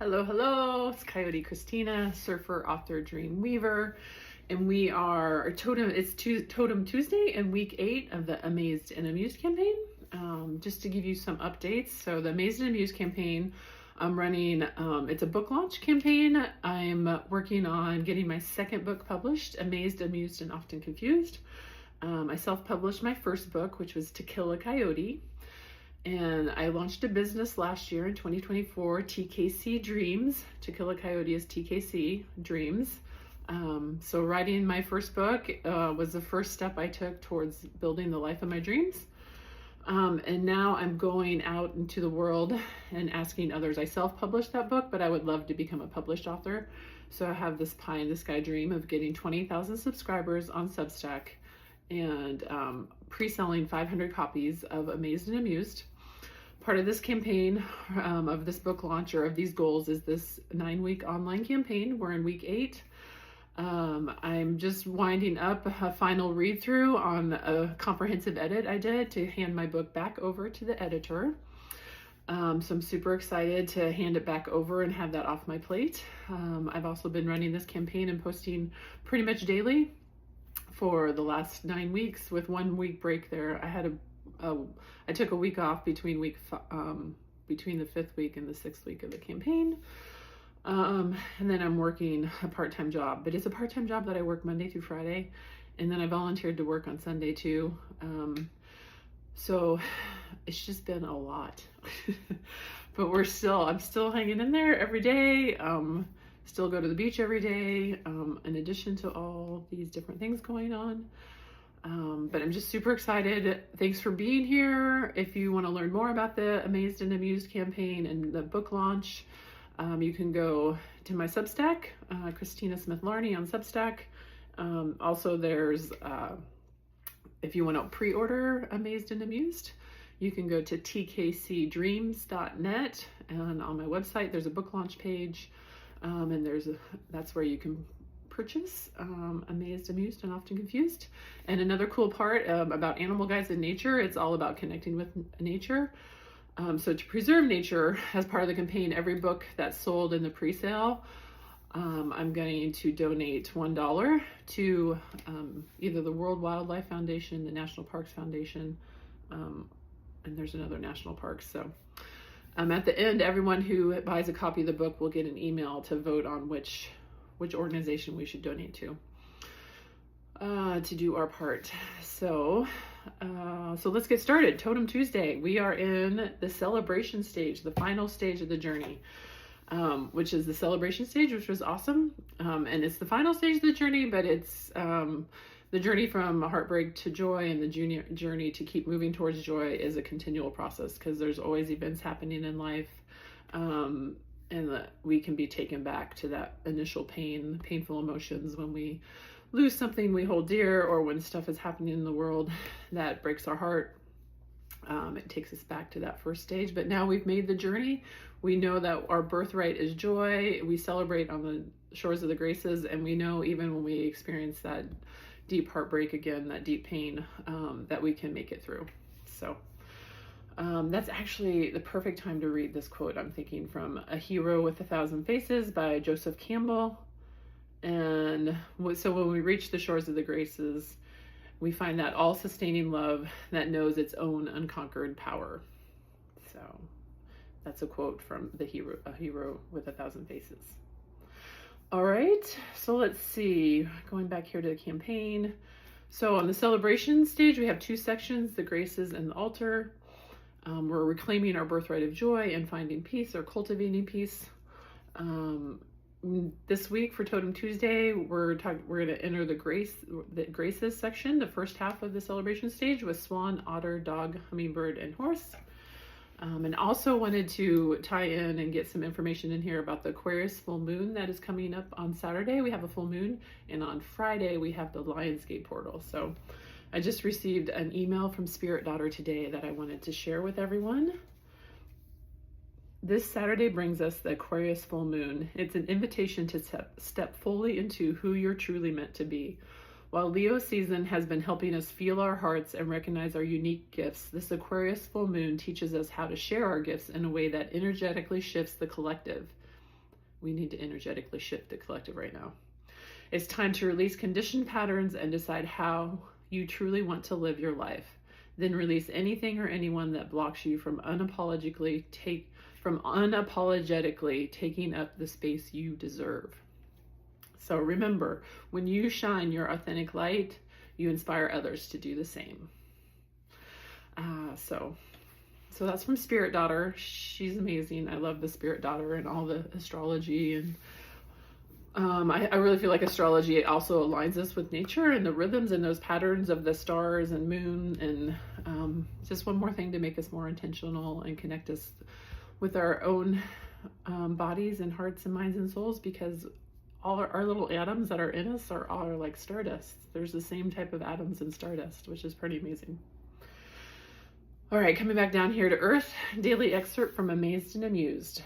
Hello, hello. It's Coyote Christina, surfer, author, dream weaver, and we are Totem. It's Totem Tuesday and week 8 of the Amazed and Amused campaign. Just to give you some updates, so the Amazed and Amused campaign, I'm running. It's a book launch campaign. I'm working on getting my second book published, Amazed, Amused, and Often Confused. I self-published my first book, which was To Kill a Coyote. And I launched a business last year in 2024, TKC Dreams. To Kill a Coyote is TKC Dreams. So writing my first book was the first step I took towards building the life of my dreams. And now I'm going out into the world and asking others. I self-published that book, but I would love to become a published author. So I have this pie in the sky dream of getting 20,000 subscribers on Substack and pre-selling 500 copies of Amazed and Amused. Part of this campaign, of this book launch, or of these goals, is this 9-week online campaign. We're in week 8. I'm just winding up a final read through on a comprehensive edit I did to hand my book back over to the editor. So I'm super excited to hand it back over and have that off my plate. I've also been running this campaign and posting pretty much daily for the last 9 weeks, with 1 week break there. I took a week off between between the 5th week and the 6th week of the campaign. And then I'm working a part-time job, but it's a part-time job that I work Monday through Friday. And then I volunteered to work on Sunday too. So it's just been a lot, but I'm still hanging in there every day. Still go to the beach every day, in addition to all these different things going on. But I'm just super excited. Thanks for being here. If you want to learn more about the Amazed and Amused campaign and the book launch, you can go to my Substack, Christina Smith Larney on Substack. Also, there's, if you want to pre-order Amazed and Amused, you can go to tkcdreams.net, and on my website there's a book launch page, and that's where you can purchase Amazed, Amused, and Often Confused. And another cool part about animal guides in nature, it's all about connecting with nature. So to preserve nature, as part of the campaign, every book that's sold in the pre-sale, I'm going to donate $1 to either the World Wildlife Foundation, the National Parks Foundation, and there's another national park. So at the end, everyone who buys a copy of the book will get an email to vote on which organization we should donate to do our part. So let's get started. Totem Tuesday. We are in the celebration stage, the final stage of the journey, which is the celebration stage, which was awesome. And it's the final stage of the journey, but it's the journey from heartbreak to joy, and the journey to keep moving towards joy is a continual process, because there's always events happening in life. And that we can be taken back to that initial painful emotions when we lose something we hold dear, or when stuff is happening in the world that breaks our heart. It takes us back to that first stage, but now we've made the journey. We know that our birthright is joy. We celebrate on the shores of the Graces, and we know even when we experience that deep heartbreak again, that deep pain, that we can make it through. So that's actually the perfect time to read this quote, I'm thinking, from A Hero with 1,000 Faces by Joseph Campbell. And so when we reach the shores of the Graces, we find that all-sustaining love that knows its own unconquered power. So that's a quote from A Hero with 1,000 Faces. All right, so let's see. Going back here to the campaign. So on the celebration stage, we have 2 sections, the Graces and the altar. We're reclaiming our birthright of joy and finding peace, or cultivating peace. This week for Totem Tuesday, we're going to enter the Graces section, the first half of the celebration stage, with swan, otter, dog, hummingbird, and horse. And also wanted to tie in and get some information in here about the Aquarius full moon that is coming up on Saturday. We have a full moon, and on Friday we have the Lionsgate portal. So I just received an email from Spirit Daughter today that I wanted to share with everyone. This Saturday brings us the Aquarius full moon. It's an invitation to step fully into who you're truly meant to be. While Leo season has been helping us feel our hearts and recognize our unique gifts, this Aquarius full moon teaches us how to share our gifts in a way that energetically shifts the collective. We need to energetically shift the collective right now. It's time to release conditioned patterns and decide how you truly want to live your life. Then release anything or anyone that blocks you from unapologetically taking up the space you deserve. So remember, when you shine your authentic light, you inspire others to do the same. So that's from Spirit Daughter. She's amazing. I love the Spirit Daughter and all the astrology, and I really feel like astrology also aligns us with nature and the rhythms and those patterns of the stars and moon, and just one more thing to make us more intentional and connect us with our own bodies and hearts and minds and souls, because all our little atoms that are in us are all like stardust. There's the same type of atoms in stardust, which is pretty amazing. All right, coming back down here to Earth, daily excerpt from Amazed and Amused.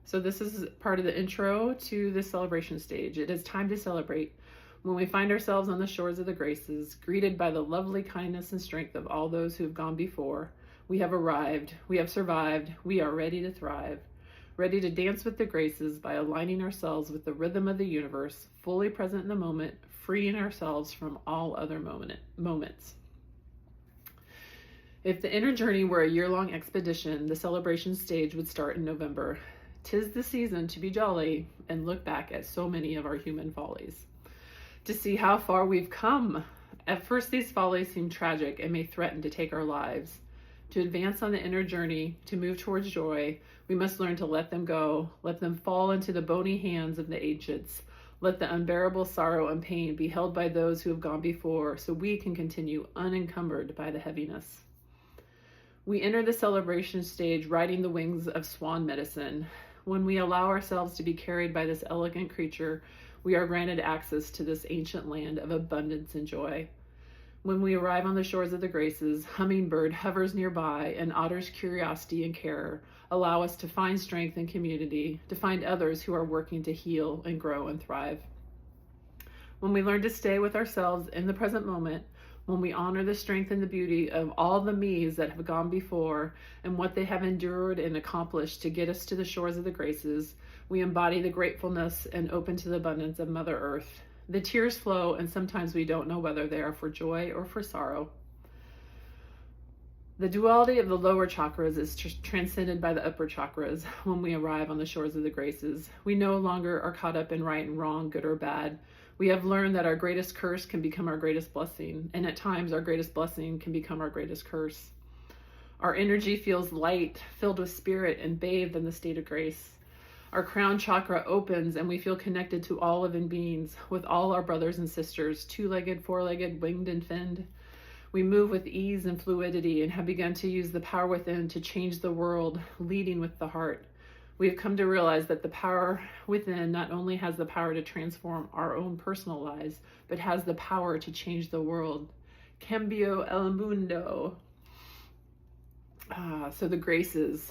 So this is part of the intro to the celebration stage. It is time to celebrate when we find ourselves on the shores of the graces, greeted by the lovely kindness and strength of all those who have gone before. We have arrived, we have survived, we are ready to thrive, ready to dance with the graces by aligning ourselves with the rhythm of the universe, fully present in the moment, freeing ourselves from all other moments. If the inner journey were a year-long expedition, the celebration stage would start in November. 'Tis the season to be jolly and look back at so many of our human follies, to see how far we've come. At first, these follies seem tragic and may threaten to take our lives. To advance on the inner journey, to move towards joy, we must learn to let them go, let them fall into the bony hands of the ancients. Let the unbearable sorrow and pain be held by those who have gone before, so we can continue unencumbered by the heaviness. We enter the celebration stage riding the wings of swan medicine. When we allow ourselves to be carried by this elegant creature, we are granted access to this ancient land of abundance and joy. When we arrive on the shores of the graces, hummingbird hovers nearby, and otter's curiosity and care allow us to find strength and community, to find others who are working to heal and grow and thrive. When we learn to stay with ourselves in the present moment, when we honor the strength and the beauty of all the me's that have gone before and what they have endured and accomplished to get us to the shores of the graces, we embody the gratefulness and open to the abundance of Mother Earth. The tears flow, and sometimes we don't know whether they are for joy or for sorrow. The duality of the lower chakras is transcended by the upper chakras when we arrive on the shores of the graces. We no longer are caught up in right and wrong, good or bad. We have learned that our greatest curse can become our greatest blessing, and at times our greatest blessing can become our greatest curse. Our energy feels light, filled with spirit, and bathed in the state of grace. Our crown chakra opens, and we feel connected to all living beings, with all our brothers and sisters, two-legged, four-legged, winged, and finned. We move with ease and fluidity and have begun to use the power within to change the world, leading with the heart. We have come to realize that the power within not only has the power to transform our own personal lives, but has the power to change the world. Cambio el mundo. So the graces.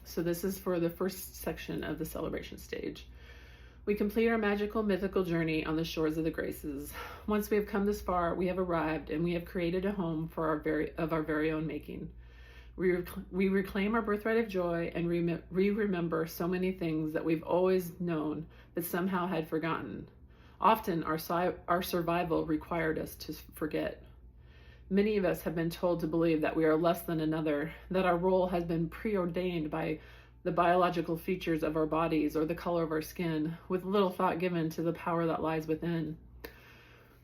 So this is for the first section of the celebration stage. We complete our magical, mythical journey on the shores of the graces. Once we have come this far, we have arrived, and we have created a home for our very own making. We reclaim our birthright of joy, and we remember so many things that we've always known but somehow had forgotten. Often our survival required us to forget. Many of us have been told to believe that we are less than another, that our role has been preordained by the biological features of our bodies or the color of our skin, with little thought given to the power that lies within.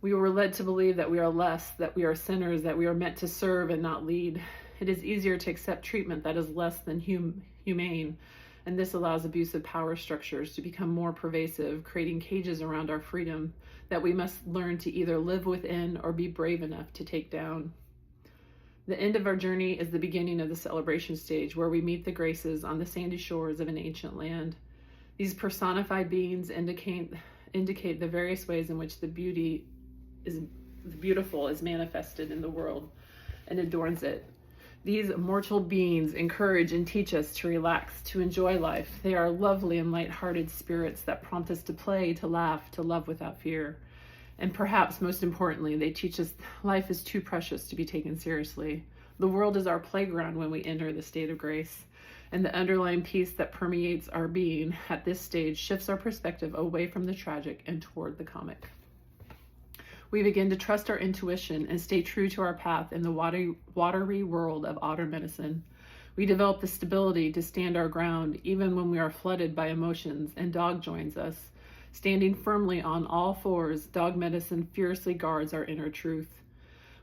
We were led to believe that we are less, that we are sinners, that we are meant to serve and not lead. It is easier to accept treatment that is less than humane, and this allows abusive power structures to become more pervasive, creating cages around our freedom that we must learn to either live within or be brave enough to take down. The end of our journey is the beginning of the celebration stage, where we meet the graces on the sandy shores of an ancient land. These personified beings indicate the various ways in which the beautiful is manifested in the world and adorns it. These immortal beings encourage and teach us to relax, to enjoy life. They are lovely and light-hearted spirits that prompt us to play, to laugh, to love without fear. And perhaps most importantly, they teach us life is too precious to be taken seriously. The world is our playground when we enter the state of grace. and the underlying peace that permeates our being at this stage shifts our perspective away from the tragic and toward the comic. We begin to trust our intuition and stay true to our path in the watery world of otter medicine. We develop the stability to stand our ground even when we are flooded by emotions, and dog joins us. Standing firmly on all fours, dog medicine fiercely guards our inner truth.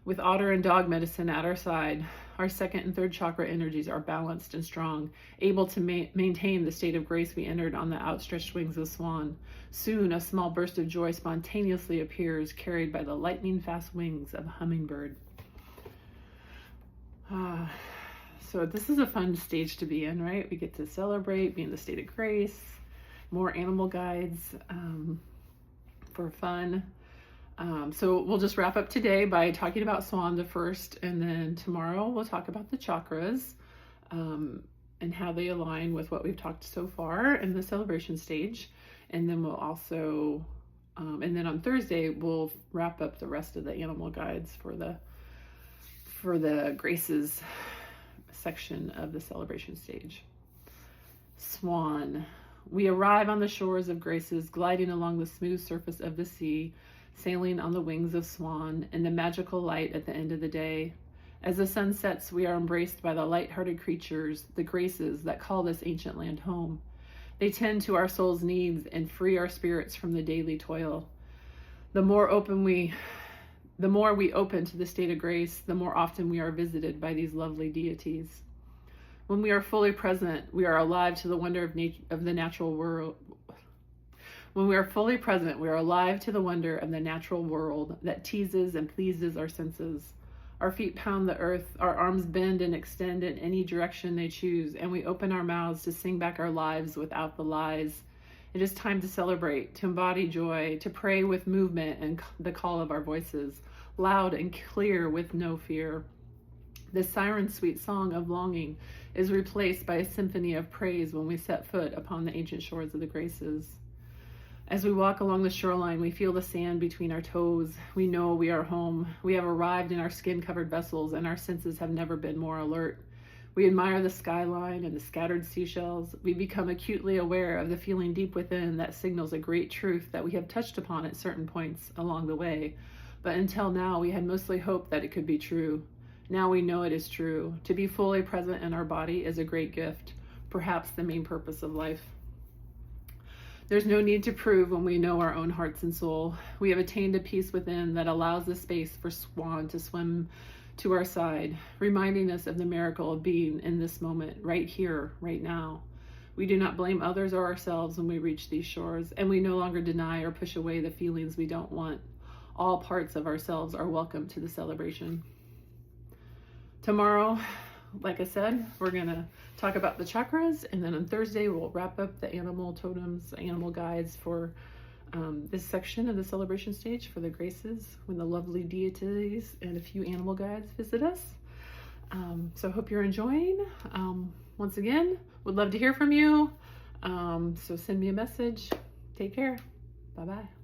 With otter and dog medicine at our side, our second and third chakra energies are balanced and strong, able to maintain the state of grace we entered on the outstretched wings of swan. Soon, a small burst of joy spontaneously appears, carried by the lightning-fast wings of a hummingbird. So this is a fun stage to be in, right? We get to celebrate, be in the state of grace, more animal guides for fun. So we'll just wrap up today by talking about Swan the first, and then tomorrow we'll talk about the chakras and how they align with what we've talked so far in the celebration stage. And then we'll also, and then on Thursday, we'll wrap up the rest of the animal guides for the graces section of the celebration stage. Swan. We arrive on the shores of graces, gliding along the smooth surface of the sea, sailing on the wings of swan in the magical light at the end of the day. As the sun sets, we are embraced by the light-hearted creatures, the graces that call this ancient land home. They tend to our soul's needs and free our spirits from the daily toil. The more we open to the state of grace, the more often we are visited by these lovely deities. When we are fully present, we are alive to the wonder of the natural world. When we are fully present, we are alive to the wonder of the natural world that teases and pleases our senses. Our feet pound the earth, our arms bend and extend in any direction they choose, and we open our mouths to sing back our lives without the lies. It is time to celebrate, to embody joy, to pray with movement and the call of our voices, loud and clear with no fear. This siren sweet song of longing is replaced by a symphony of praise when we set foot upon the ancient shores of the graces. As we walk along the shoreline, we feel the sand between our toes. We know we are home. We have arrived in our skin-covered vessels, and our senses have never been more alert. We admire the skyline and the scattered seashells. We become acutely aware of the feeling deep within that signals a great truth that we have touched upon at certain points along the way. But until now, we had mostly hoped that it could be true. Now we know it is true. To be fully present in our body is a great gift, perhaps the main purpose of life. There's no need to prove when we know our own hearts and soul. We have attained a peace within that allows the space for swan to swim to our side, reminding us of the miracle of being in this moment, right here, right now. We do not blame others or ourselves when we reach these shores, and we no longer deny or push away the feelings we don't want. All parts of ourselves are welcome to the celebration. Tomorrow, like I said, we're going to talk about the chakras, and then on Thursday we'll wrap up the animal totems, animal guides for this section of the celebration stage for the graces, when the lovely deities and a few animal guides visit us. So I hope you're enjoying. Once again, would love to hear from you. So send me a message. Take care. Bye-bye.